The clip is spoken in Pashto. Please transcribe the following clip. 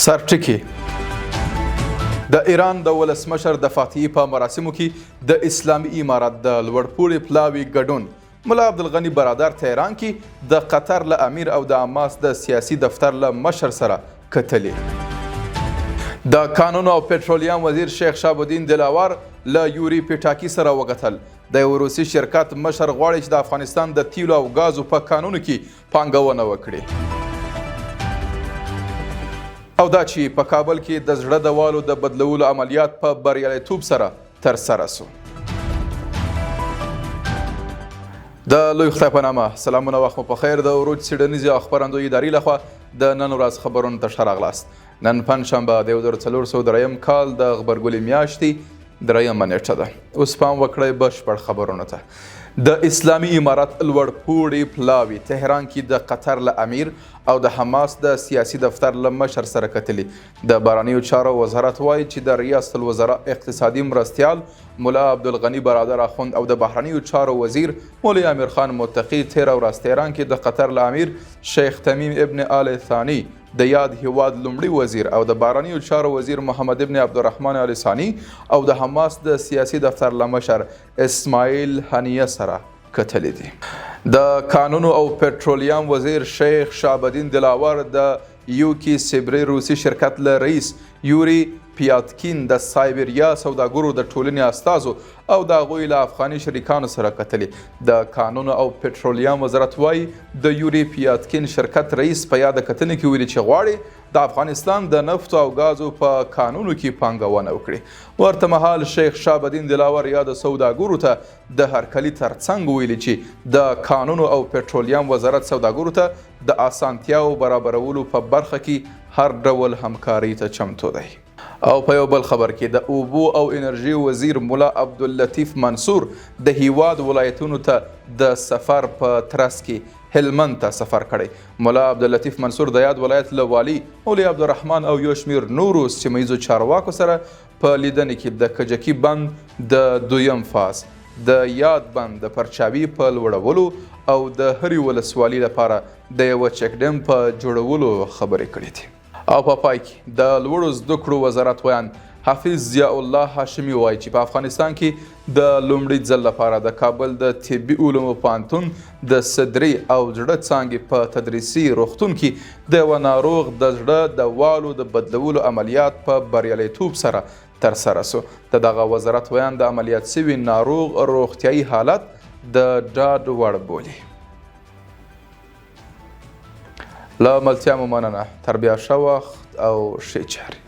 سرټکی د ایران د ولسمشر د فاتحې په مراسمو کې د اسلامي امارت د لوړپوړي پلاوي ګډون ملا عبدالغني برادر تهران کې د قطر له امیر او د حماس د سیاسي دفتر له مشر سره کتلې. د قانون او پټرولیم وزیر شیخ شهاب الدین دلاور له یوري پیټاکي سره وکتل. د یو روسي شرکت مشر غواړي چې د افغانستان د تیلو او غازو په قانونو کې پانګونه وکړي. او دا چې په کابل کې د زړه د والو د بدلولو عملیات په بریالیتوب سره ترسره سو. د لوی خدای په نامه سلامونه، وخت مو په خیر. د عروج څیړنیزې خپرندوی ادارې لخوا د نن ورځ خبرونو ته ښه راغلاست. نن پنجشنبه د 1403 کال د غبرګولي میاشتې 3 نیټه ده. اوس پام وکړئ بشپړ خبرونو ته. د اسلامي امارت لوړپوړي پلاوي تهران کې د قطر له امیر او د حماس د سیاسي دفتر له مشر سره کتلي. د بهرنیو چارو وزارت وایي چې د ریاست الوزراء اقتصادي مرستیال ملا عبدالغني برادر اخوند او د بهرنیو چارو وزیر مولوي امیر خان متقي تیره ورځ تهران کې د قطر له امیر شیخ تمیم ابن آل ثاني، د یاد هیواد لومړي وزیر او د بهرنیو چارو وزیر محمد ابن عبدالرحمن آل ثاني او د حماس د سیاسي دفتر له مشر اسماعیل هنیه سره کتلې دي. د قانون او پټرولیم وزیر شیخ شهاب الدین دلاور د یوکی سیبری روسي شرکت له رئیس یوري پیاتکین د سایبریا سوداګرو د ټولنې استازو او د هغوی له افغاني شریکانو سره کتلې. د قانون او پټرولیم وزارت وایي د یوري پیاتکین شرکت رئیس په یاده کتنې کې ویلي چې غواړي د افغانستان د نفتو او غازو په قانونو کې پانګونه وکړي. ورته مهال شیخ شهاب الدین دلاور یا د سوداګرو ته د هرکلي ترڅنګ ویلي چې د قانون او پټرولیم وزارت سوداګرو ته د اسانتیاو برابرولو په برخه کې هر ډول همکاري ته چمتو دی. او په یو بل خبر کې د اوبو او انرژي وزیر ملا عبداللطیف منصور د هیواد ولایتونو ته د سفر په ترڅ کې هلمند ته سفر کړی. ملا عبداللطیف منصور د یاد ولایت له والي مولوي عبدالرحمن او یو شمیر نورو سیمه ییزو چارواکو سره په لیدنې کې د کجکي بند د 2م فاز د یاد بند د پرچاوي په لوړولو او د هرې ولسوالۍ لپاره د یوه چک ډیم په جوړولو خبرې کړې دي. او په پای کې د لوړو زده کړو وزارت ویان حافظ ضیاء الله هاشمي وایي چې په افغانستان کې د لومړي ځل لپاره د کابل د طبي علومو پوهنتون د صدري او زړه څانګې په تدریسي روغتون کې د یوه ناروغ د زړه د والو د بدلولو عملیات په بریالیتوب سره ترسره سو. د دغه وزارت ویان د عملیات شوي ناروغ روغتیایي حالت د ډاډ وړ بولي. له ملتیا مو مننه. تر بیا ښه وخت او ښې چارې.